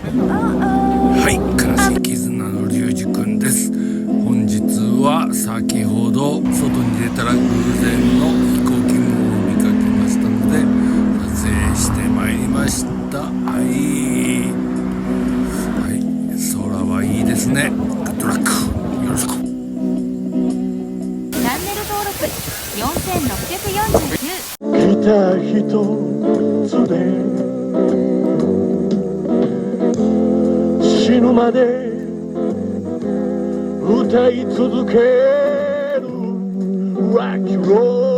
はい、悲しい絆のリュウジくんです。本日は先ほど外に出たら偶然の飛行機雲を見かけましたので撮影してまいりました。はい、空はいいですね。グッドラック、よろしく。チャンネル登録4649。来た一つで死ぬまで歌い続ける Rock and Roll